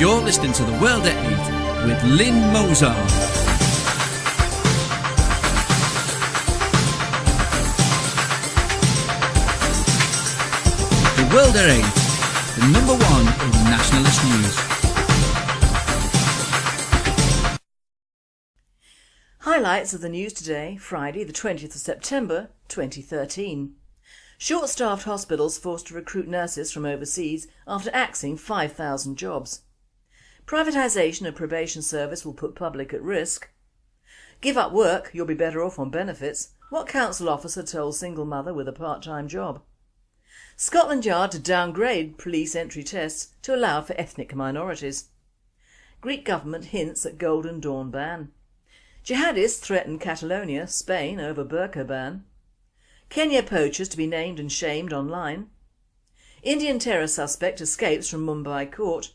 You're listening to The World at 8 with Lynn Mozart. The World at 8, the number one in nationalist news. Highlights of the news today, Friday the 20th of September 2013. Short-staffed hospitals forced to recruit nurses from overseas after axing 5,000 jobs. Privatisation of probation service will put public at risk. Give up work, you'll be better off on benefits. What council officer told single mother with a part-time job? Scotland Yard to downgrade police entry tests to allow for ethnic minorities. Greek government hints at Golden Dawn ban. Jihadists threaten Catalonia, Spain over burqa ban. Kenya poachers to be named and shamed online. Indian terror suspect escapes from Mumbai court.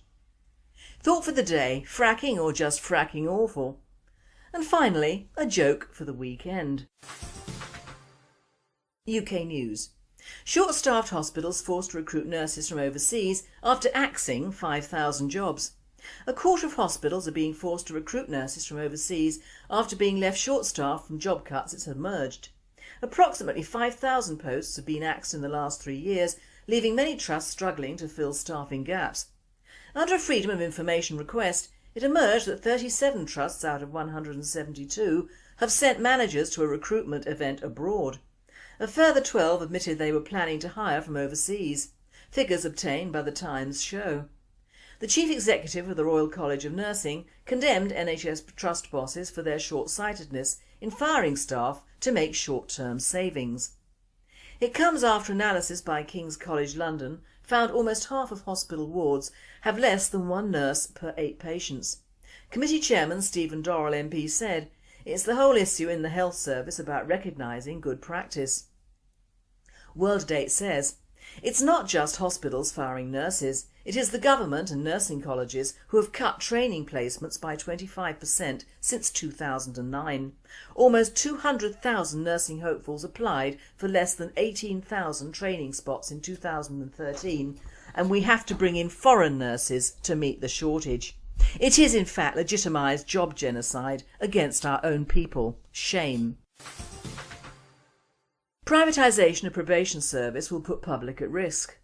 Thought for the day, fracking or just fracking awful. And finally, a joke for the weekend. UK News. Short-staffed hospitals forced to recruit nurses from overseas after axing 5,000 jobs. A quarter of hospitals are being forced to recruit nurses from overseas after being left short-staffed from job cuts that have emerged. Approximately 5,000 posts have been axed in the last 3 years, leaving many trusts struggling to fill staffing gaps. Under a Freedom of Information request, it emerged that 37 trusts out of 172 have sent managers to a recruitment event abroad. A further 12 admitted they were planning to hire from overseas. Figures obtained by the Times show. The Chief Executive of the Royal College of Nursing condemned NHS trust bosses for their short-sightedness in firing staff to make short-term savings. It comes after analysis by King's College London found almost half of hospital wards have less than one nurse per 8 patients. Committee Chairman Stephen Dorrell MP said, "It's the whole issue in the health service about recognising good practice." World Date says, "It's not just hospitals firing nurses, it is the government and nursing colleges who have cut training placements by 25% since 2009. Almost 200,000 nursing hopefuls applied for less than 18,000 training spots in 2013, and we have to bring in foreign nurses to meet the shortage. It is in fact legitimised job genocide against our own people. Shame." Privatisation of probation service will put public at risk.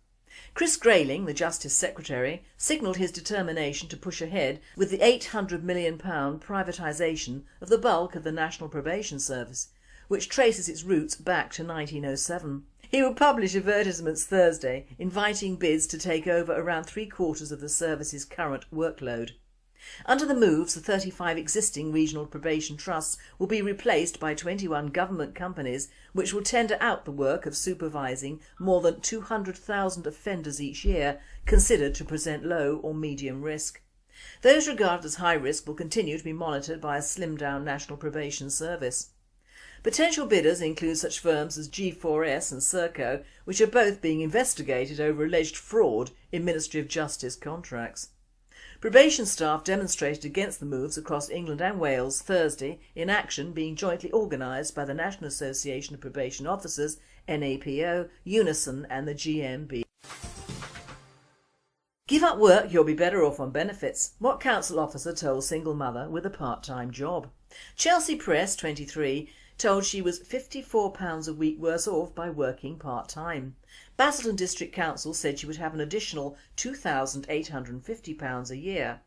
Chris Grayling, the Justice Secretary, signalled his determination to push ahead with the £800 million privatisation of the bulk of the National Probation Service, which traces its roots back to 1907. He will publish advertisements Thursday inviting bids to take over around 3/4 of the service's current workload. Under the moves, the 35 existing regional probation trusts will be replaced by 21 government companies which will tender out the work of supervising more than 200,000 offenders each year considered to present low or medium risk. Those regarded as high risk will continue to be monitored by a slimmed-down National Probation Service. Potential bidders include such firms as G4S and Serco, which are both being investigated over alleged fraud in Ministry of Justice contracts. Probation staff demonstrated against the moves across England and Wales Thursday in action being jointly organised by the National Association of Probation Officers, NAPO, Unison and the GMB. Give up work, you'll be better off on benefits. What council officer told single mother with a part-time job? Chelsea Press, 23, told she was £54 a week worse off by working part-time. Basildon District Council said she would have an additional £2,850 a year.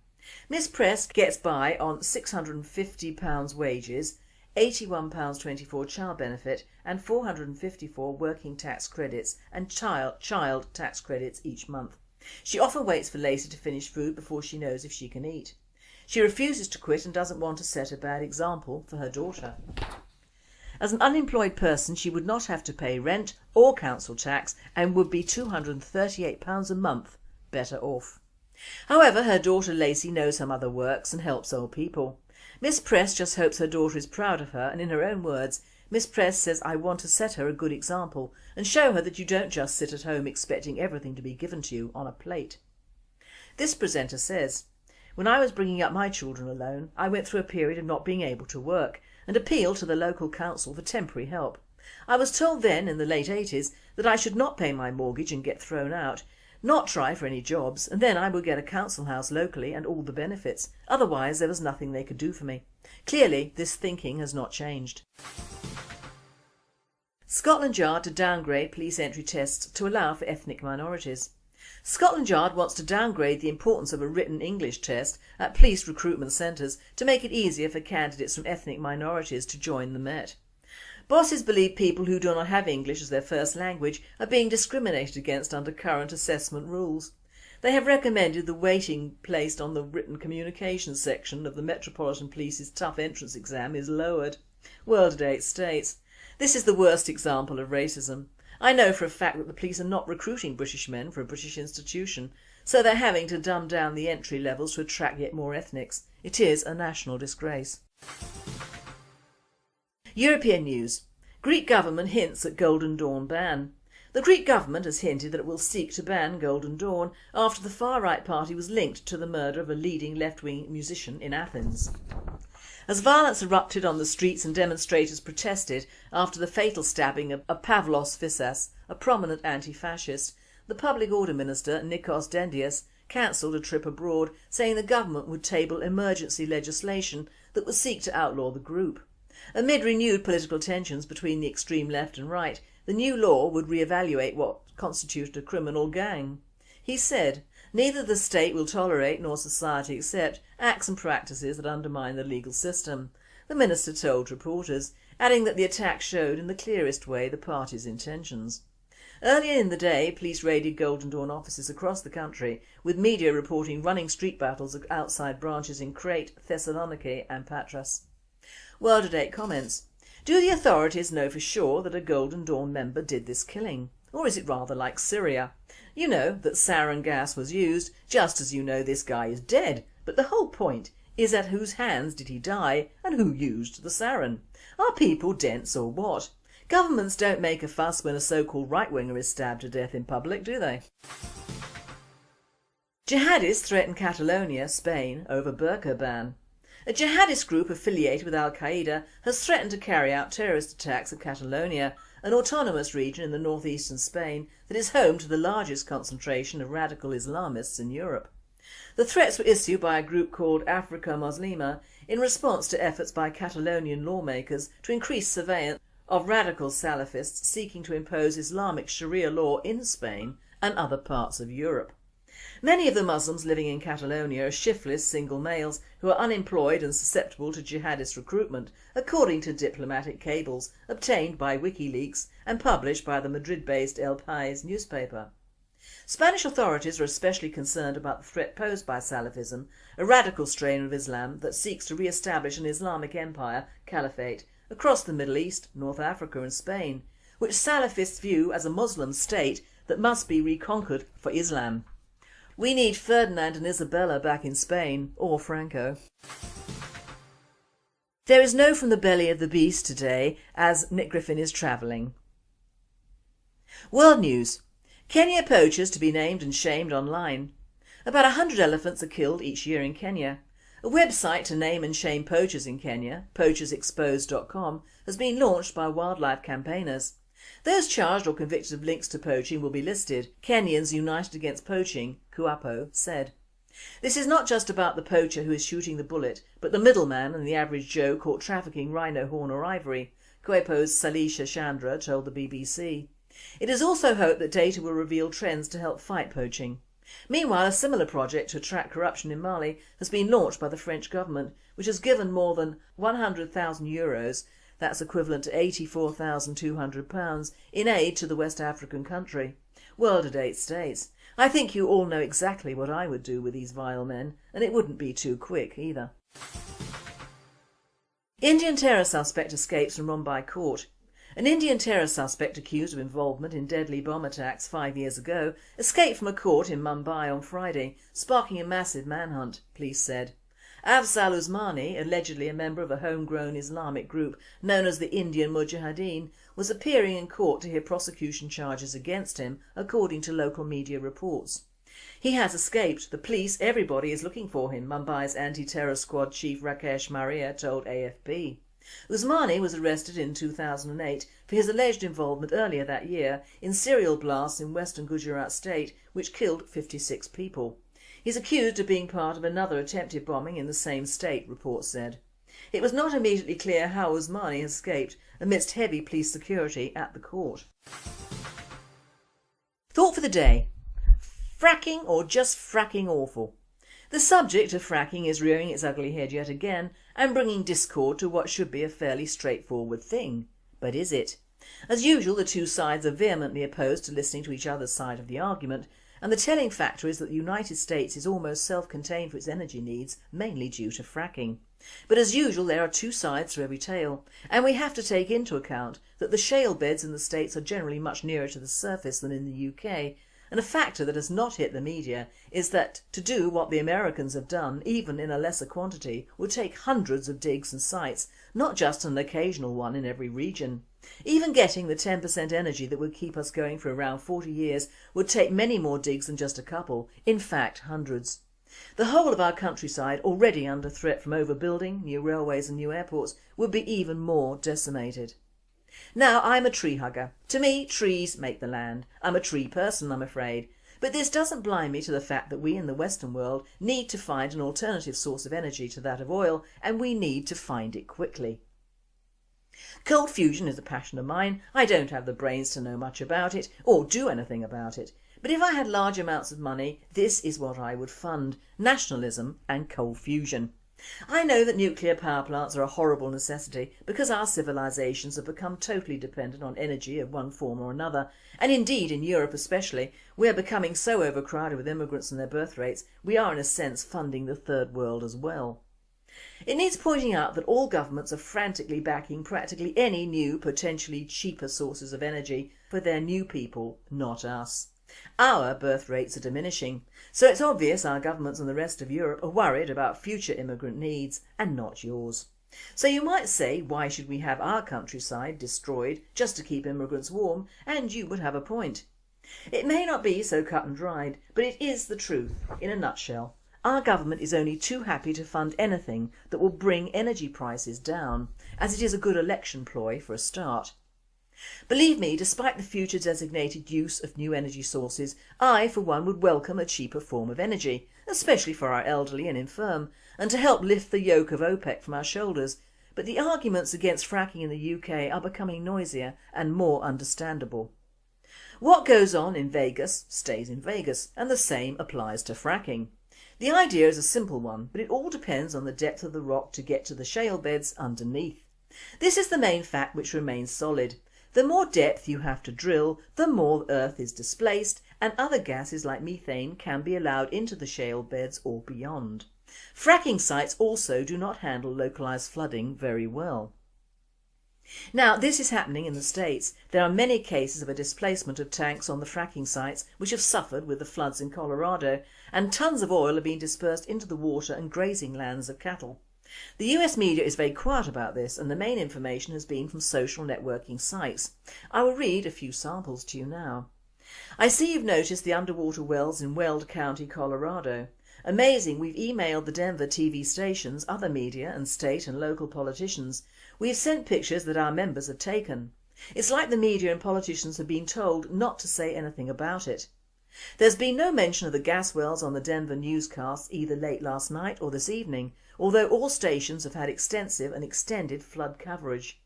Miss Press gets by on £650 wages, £81.24 child benefit and £454 working tax credits and child tax credits each month. She often waits for Lacey to finish food before she knows if she can eat. She refuses to quit and doesn't want to set a bad example for her daughter. As an unemployed person, she would not have to pay rent or council tax and would be £238 a month better off. However, her daughter Lacey knows her mother works and helps old people. Miss Press just hopes her daughter is proud of her, and in her own words, Miss Press says, "I want to set her a good example and show her that you don't just sit at home expecting everything to be given to you on a plate." This presenter says, "When I was bringing up my children alone, I went through a period of not being able to work and appealed to the local council for temporary help. I was told then, in the late 80s, that I should not pay my mortgage and get thrown out, not try for any jobs, and then I would get a council house locally and all the benefits. Otherwise there was nothing they could do for me. Clearly this thinking has not changed. Scotland Yard to downgrade police entry tests to allow for ethnic minorities. Scotland Yard wants to downgrade the importance of a written English test at police recruitment centres to make it easier for candidates from ethnic minorities to join the Met. Bosses believe people who do not have English as their first language are being discriminated against under current assessment rules. They have recommended the weighting placed on the written communications section of the Metropolitan Police's tough entrance exam is lowered. World at 8 states. This is the worst example of racism. I know for a fact that the police are not recruiting British men for a British institution, so they're having to dumb down the entry levels to attract yet more ethnics. It is a national disgrace. European news. Greek government hints at Golden Dawn ban. The Greek government has hinted that it will seek to ban Golden Dawn after the far-right party was linked to the murder of a leading left-wing musician in Athens. As violence erupted on the streets and demonstrators protested after the fatal stabbing of Pavlos Fyssas, a prominent anti-fascist, the Public Order Minister Nikos Dendias cancelled a trip abroad, saying the government would table emergency legislation that would seek to outlaw the group. Amid renewed political tensions between the extreme left and right, the new law would re-evaluate what constituted a criminal gang. He said, "Neither the state will tolerate nor society accept acts and practices that undermine the legal system," the minister told reporters, adding that the attack showed in the clearest way the party's intentions. Earlier in the day, police raided Golden Dawn offices across the country, with media reporting running street battles outside branches in Crete, Thessaloniki and Patras. World at 8 comments. Do the authorities know for sure that a Golden Dawn member did this killing? Or is it rather like Syria? You know that sarin gas was used, just as you know this guy is dead, but the whole point is at whose hands did he die and who used the sarin? Are people dense or what? Governments don't make a fuss when a so-called right-winger is stabbed to death in public, do they? Jihadists threaten Catalonia, Spain over burqa ban. A jihadist group affiliated with Al-Qaeda has threatened to carry out terrorist attacks in Catalonia, an autonomous region in the northeastern Spain that is home to the largest concentration of radical Islamists in Europe. The threats were issued by a group called Africa Muslima in response to efforts by Catalonian lawmakers to increase surveillance of radical Salafists seeking to impose Islamic Sharia law in Spain and other parts of Europe. Many of the Muslims living in Catalonia are shiftless single males who are unemployed and susceptible to jihadist recruitment, according to diplomatic cables obtained by WikiLeaks and published by the Madrid-based El País newspaper. Spanish authorities are especially concerned about the threat posed by Salafism, a radical strain of Islam that seeks to re-establish an Islamic empire, caliphate, across the Middle East, North Africa and Spain, which Salafists view as a Muslim state that must be reconquered for Islam. We need Ferdinand and Isabella back in Spain, or Franco. There is no From the Belly of the Beast today, as Nick Griffin is travelling. World news. Kenya poachers to be named and shamed online. About 100 elephants are killed each year in Kenya. A website to name and shame poachers in Kenya, poachersexposed.com, has been launched by wildlife campaigners. Those charged or convicted of links to poaching will be listed, Kenyans United Against Poaching, KUAPO, said. This is not just about the poacher who is shooting the bullet, but the middleman and the average Joe caught trafficking rhino horn or ivory, KUAPO's Salisha Chandra told the BBC. It is also hoped that data will reveal trends to help fight poaching. Meanwhile, a similar project to track corruption in Mali has been launched by the French government, which has given more than €100,000, that's equivalent to £84,200, in aid to the West African country. World at 8 states. I think you all know exactly what I would do with these vile men, and it wouldn't be too quick either. Indian terror suspect escapes from Mumbai court. An Indian terror suspect accused of involvement in deadly bomb attacks 5 years ago escaped from a court in Mumbai on Friday, sparking a massive manhunt, police said. Afzal Usmani, allegedly a member of a homegrown Islamic group known as the Indian Mujahideen, was appearing in court to hear prosecution charges against him, according to local media reports. He has escaped. The police, everybody is looking for him, Mumbai's anti-terror squad chief Rakesh Maria told AFP. Usmani was arrested in 2008 for his alleged involvement earlier that year in serial blasts in western Gujarat state which killed 56 people. He's accused of being part of another attempted bombing in the same state, reports said. It was not immediately clear how Usmani has escaped amidst heavy police security at the court. Thought for the day: fracking or just fracking awful? The subject of fracking is rearing its ugly head yet again and bringing discord to what should be a fairly straightforward thing. But is it? As usual, the two sides are vehemently opposed to listening to each other's side of the argument, and the telling factor is that the United States is almost self-contained for its energy needs, mainly due to fracking. But as usual, there are two sides to every tale, and we have to take into account that the shale beds in the States are generally much nearer to the surface than in the UK, and a factor that has not hit the media is that to do what the Americans have done, even in a lesser quantity, would take hundreds of digs and sites, not just an occasional one in every region. Even getting the 10% energy that would keep us going for around 40 years would take many more digs than just a couple, in fact hundreds. The whole of our countryside, already under threat from overbuilding, new railways and new airports, would be even more decimated. Now, I'm a tree hugger. To me, trees make the land. I'm a tree person, I'm afraid. But this doesn't blind me to the fact that we in the Western world need to find an alternative source of energy to that of oil, and we need to find it quickly. Cold fusion is a passion of mine. I don't have the brains to know much about it, or do anything about it. But if I had large amounts of money, this is what I would fund: nationalism and cold fusion. I know that nuclear power plants are a horrible necessity because our civilisations have become totally dependent on energy of one form or another, and indeed in Europe especially, we are becoming so overcrowded with immigrants and their birth rates, we are in a sense funding the third world as well. It needs pointing out that all governments are frantically backing practically any new, potentially cheaper sources of energy for their new people, not us. Our birth rates are diminishing, so it's obvious our governments and the rest of Europe are worried about future immigrant needs, and not yours. So you might say, why should we have our countryside destroyed just to keep immigrants warm, and you would have a point. It may not be so cut and dried, but it is the truth in a nutshell. Our government is only too happy to fund anything that will bring energy prices down, as it is a good election ploy for a start. Believe me, despite the future designated use of new energy sources, I for one would welcome a cheaper form of energy, especially for our elderly and infirm, and to help lift the yoke of OPEC from our shoulders, but the arguments against fracking in the UK are becoming noisier and more understandable. What goes on in Vegas stays in Vegas, and the same applies to fracking. The idea is a simple one, but it all depends on the depth of the rock to get to the shale beds underneath. This is the main fact which remains solid. The more depth you have to drill, the more earth is displaced, and other gases like methane can be allowed into the shale beds or beyond. Fracking sites also do not handle localised flooding very well. Now, this is happening in the States. There are many cases of a displacement of tanks on the fracking sites which have suffered with the floods in Colorado, and tons of oil are being dispersed into the water and grazing lands of cattle. The US media is very quiet about this, and the main information has been from social networking sites. I will read a few samples to you now. I see you've noticed the underwater wells in Weld County, Colorado. Amazing, we've emailed the Denver TV stations, other media and state and local politicians. We've sent pictures that our members have taken. It's like the media and politicians have been told not to say anything about it. There's been no mention of the gas wells on the Denver newscasts either late last night or this evening, although all stations have had extensive and extended flood coverage.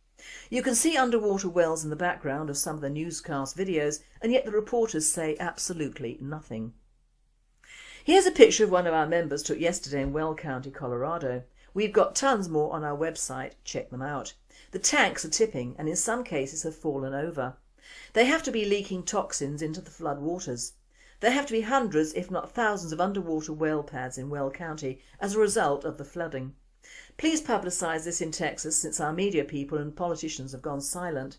You can see underwater wells in the background of some of the newscast videos, and yet the reporters say absolutely nothing. Here's a picture of one of our members took yesterday in Weld County, Colorado. We've got tons more on our website, check them out. The tanks are tipping and in some cases have fallen over. They have to be leaking toxins into the flood waters. There have to be hundreds if not thousands of underwater well pads in Weld County as a result of the flooding. Please publicise this in Texas since our media people and politicians have gone silent.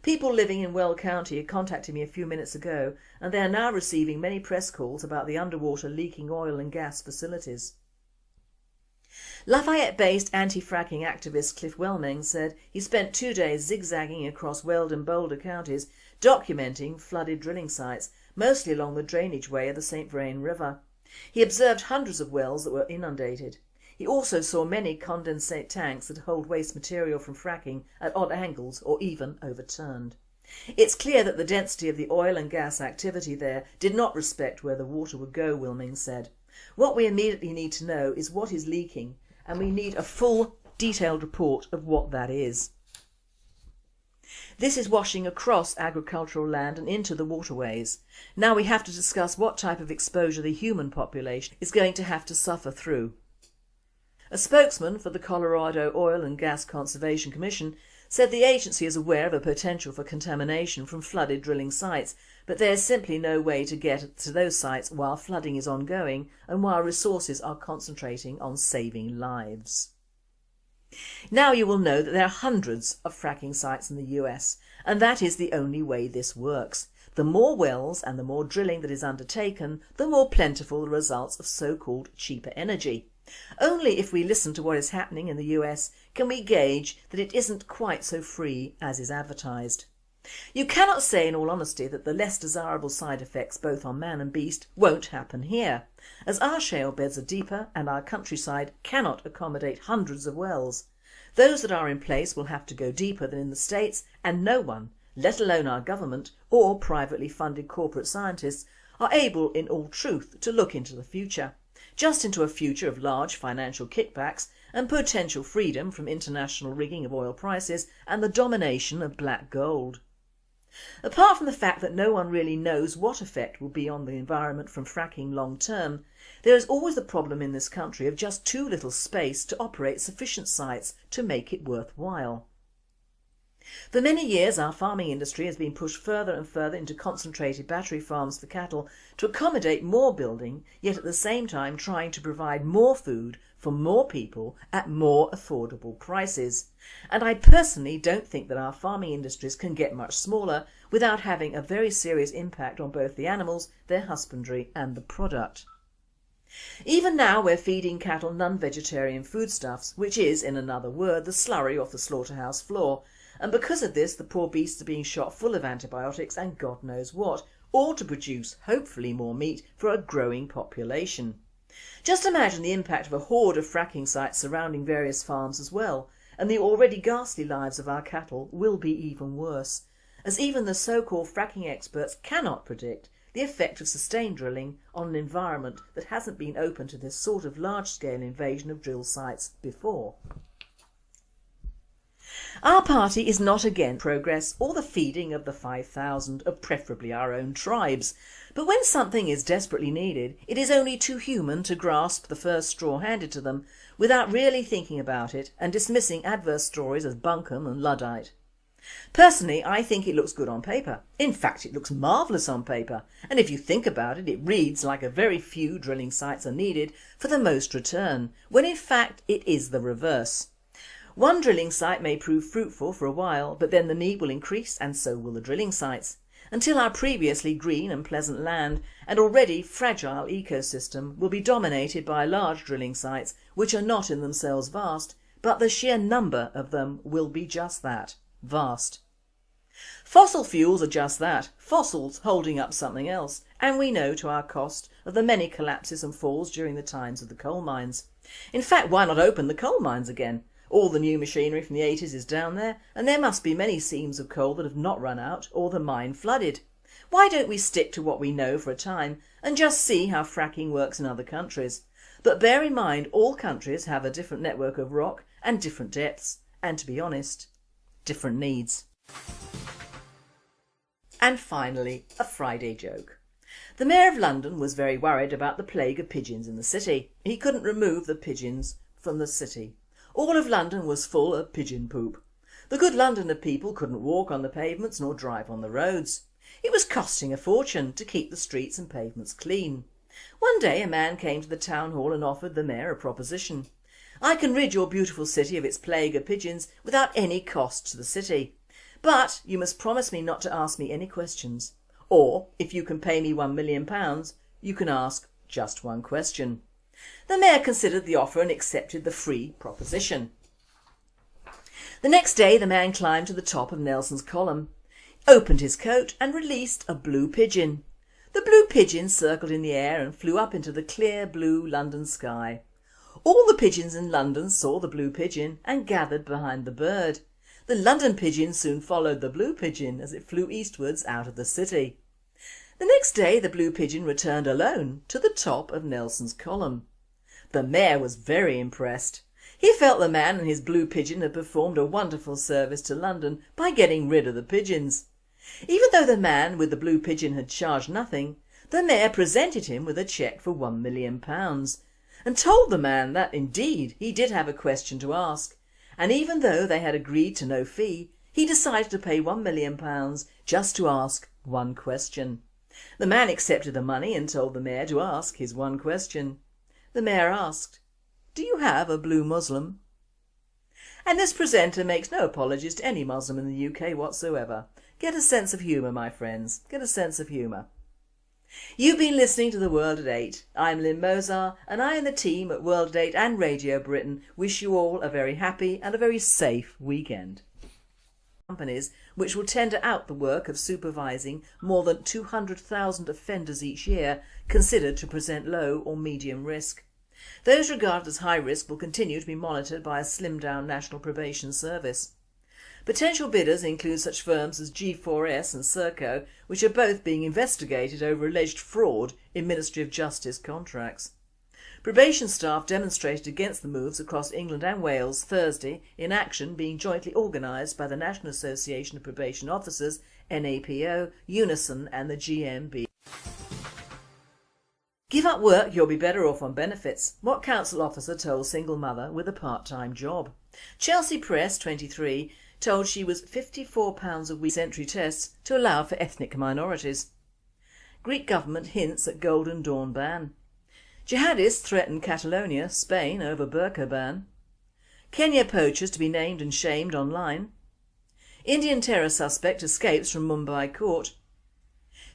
People living in Weld County contacted me a few minutes ago, and they are now receiving many press calls about the underwater leaking oil and gas facilities. Lafayette-based anti-fracking activist Cliff Wellming said he spent 2 days zigzagging across Weld and Boulder counties documenting flooded drilling sites, mostly along the drainage way of the St. Vrain River. He observed hundreds of wells that were inundated. He also saw many condensate tanks that hold waste material from fracking at odd angles or even overturned. It's clear that the density of the oil and gas activity there did not respect where the water would go, Wilming said. What we immediately need to know is what is leaking, and we need a full, detailed report of what that is. This is washing across agricultural land and into the waterways. Now we have to discuss what type of exposure the human population is going to have to suffer through. A spokesman for the Colorado Oil and Gas Conservation Commission said the agency is aware of a potential for contamination from flooded drilling sites, but there is simply no way to get to those sites while flooding is ongoing and while resources are concentrating on saving lives. Now you will know that there are hundreds of fracking sites in the US, and that is the only way this works. The more wells and the more drilling that is undertaken, the more plentiful the results of so-called cheaper energy. Only if we listen to what is happening in the US can we gauge that it isn't quite so free as is advertised. You cannot say in all honesty that the less desirable side effects both on man and beast won't happen here, as our shale beds are deeper and our countryside cannot accommodate hundreds of wells. Those that are in place will have to go deeper than in the States, and no one, let alone our government or privately funded corporate scientists, are able in all truth to look into the future. Just into a future of large financial kickbacks and potential freedom from international rigging of oil prices and the domination of black gold. Apart from the fact that no one really knows what effect will be on the environment from fracking long term, there is always the problem in this country of just too little space to operate sufficient sites to make it worthwhile. For many years our farming industry has been pushed further and further into concentrated battery farms for cattle to accommodate more building, yet at the same time trying to provide more food for more people at more affordable prices. And I personally don't think that our farming industries can get much smaller without having a very serious impact on both the animals, their husbandry and the product. Even now we're feeding cattle non-vegetarian foodstuffs, which is, in another word, the slurry off the slaughterhouse floor, and because of this the poor beasts are being shot full of antibiotics and God knows what, all to produce hopefully more meat for a growing population. Just imagine the impact of a horde of fracking sites surrounding various farms as well, and the already ghastly lives of our cattle will be even worse, as even the so-called fracking experts cannot predict the effect of sustained drilling on an environment that hasn't been open to this sort of large-scale invasion of drill sites before. Our party is not against progress or the feeding of the 5,000 of preferably our own tribes, but when something is desperately needed, it is only too human to grasp the first straw handed to them without really thinking about it and dismissing adverse stories as bunkum and Luddite. Personally, I think it looks good on paper. In fact, it looks marvellous on paper, and if you think about it, it reads like a very few drilling sites are needed for the most return, when in fact it is the reverse. One drilling site may prove fruitful for a while, but then the need will increase and so will the drilling sites, until our previously green and pleasant land and already fragile ecosystem will be dominated by large drilling sites which are not in themselves vast, but the sheer number of them will be just that, vast. Fossil fuels are just that, fossils holding up something else, and we know to our cost of the many collapses and falls during the times of the coal mines. In fact, why not open the coal mines again? All the new machinery from the 80s is down there, and there must be many seams of coal that have not run out or the mine flooded. Why don't we stick to what we know for a time and just see how fracking works in other countries? But bear in mind all countries have a different network of rock and different depths, and to be honest, different needs. And finally, a Friday joke. The Mayor of London was very worried about the plague of pigeons in the city. He couldn't remove the pigeons from the city. All of London was full of pigeon poop. The good Londoner people couldn't walk on the pavements nor drive on the roads. It was costing a fortune to keep the streets and pavements clean. One day a man came to the town hall and offered the mayor a proposition. I can rid your beautiful city of its plague of pigeons without any cost to the city. But you must promise me not to ask me any questions. Or, if you can pay me £1 million, you can ask just one question. The mayor considered the offer and accepted the free proposition. The next day the man climbed to the top of Nelson's column, opened his coat and released a blue pigeon. The blue pigeon circled in the air and flew up into the clear blue London sky. All the pigeons in London saw the blue pigeon and gathered behind the bird. The London pigeon soon followed the blue pigeon as it flew eastwards out of the city. The next day the blue pigeon returned alone to the top of Nelson's column. The mayor was very impressed. He felt the man and his blue pigeon had performed a wonderful service to London by getting rid of the pigeons. Even though the man with the blue pigeon had charged nothing, the mayor presented him with a cheque for £1 million and told the man that indeed he did have a question to ask, and even though they had agreed to no fee, he decided to pay £1 million just to ask one question. The man accepted the money and told the mayor to ask his one question. The mayor asked, "Do you have a blue Muslim?" And this presenter makes no apologies to any Muslim in the UK whatsoever. Get a sense of humour, my friends, get a sense of humour. You've been listening to The World at 8. I'm Lynn Mozar and I and the team at World at 8 and Radio Britain wish you all a very happy and a very safe weekend. Companies which will tender out the work of supervising more than 200,000 offenders each year considered to present low or medium risk. Those regarded as high risk will continue to be monitored by a slimmed down National Probation Service. Potential bidders include such firms as G4S and Serco, which are both being investigated over alleged fraud in Ministry of Justice contracts. Probation staff demonstrated against the moves across England and Wales Thursday in action being jointly organised by the National Association of Probation Officers, NAPO, Unison and the GMB. Give up work, you'll be better off on benefits. What council officer told single mother with a part-time job? Chelsea Press, 23, told she was £54 a week entry tests to allow for ethnic minorities. Greek government hints at Golden Dawn ban. Jihadists threaten Catalonia, Spain over burqa ban. Kenya poachers to be named and shamed online. Indian terror suspect escapes from Mumbai court.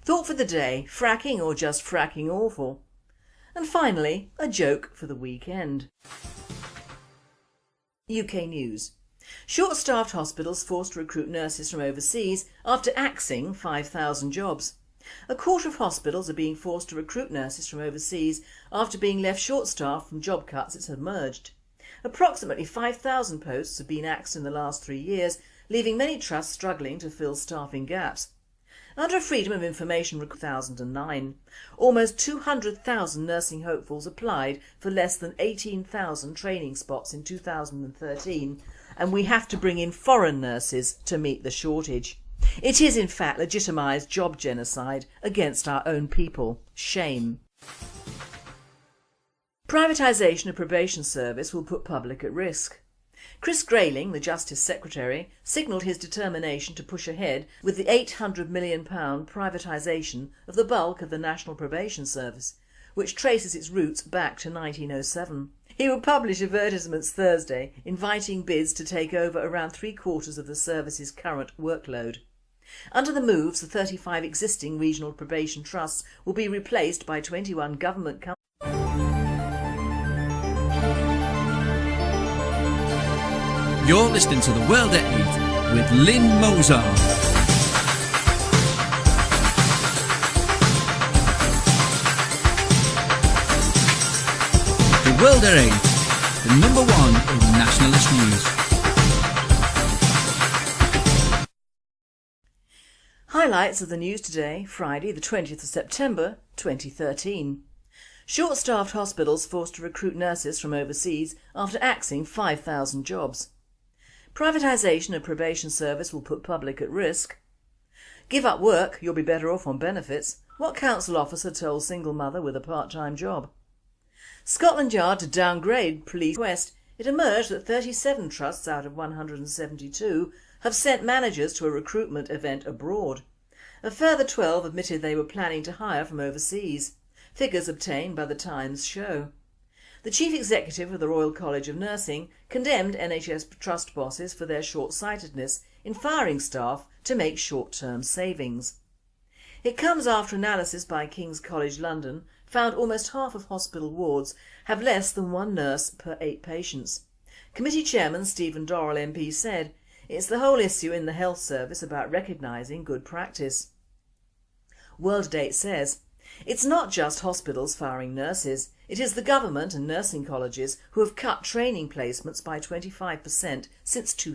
Thought for the day, fracking or just fracking awful. And finally, a joke for the weekend. UK News. Short-staffed hospitals forced to recruit nurses from overseas after axing 5,000 jobs. A quarter of hospitals are being forced to recruit nurses from overseas after being left short-staffed from job cuts that have emerged. Approximately 5,000 posts have been axed in the last 3 years, leaving many trusts struggling to fill staffing gaps. Under a Freedom of Information Request 2009, almost 200,000 nursing hopefuls applied for less than 18,000 training spots in 2013, and we have to bring in foreign nurses to meet the shortage. It is in fact legitimised job genocide against our own people. Shame. Privatisation of probation service will put public at risk. Chris Grayling, the Justice Secretary, signalled his determination to push ahead with the £800 million privatisation of the bulk of the National Probation Service, which traces its roots back to 1907. He will publish advertisements Thursday inviting bids to take over around 3/4 of the service's current workload. Under the moves, the 35 existing regional probation trusts will be replaced by 21 government companies. You're listening to The World at 8 with Lynn Mozart. The World at 8, the number one in nationalist news. Highlights of the news today, Friday the 20th of September 2013. Short-staffed hospitals forced to recruit nurses from overseas after axing 5,000 jobs. Privatisation of probation service will put public at risk. Give up work, you'll be better off on benefits. What council officer told single mother with a part-time job? Scotland Yard to downgrade police request. It emerged that 37 trusts out of 172 have sent managers to a recruitment event abroad. A further 12 admitted they were planning to hire from overseas. Figures obtained by the Times show. The chief executive of the Royal College of Nursing condemned NHS trust bosses for their short-sightedness in firing staff to make short-term savings. It comes after analysis by King's College London found almost half of hospital wards have less than one nurse per 8 patients. Committee Chairman Stephen Dorrell MP said, "It's the whole issue in the health service about recognising good practice." World Date says, It's not just hospitals firing nurses, it is the government and nursing colleges who have cut training placements by 25% since 2000.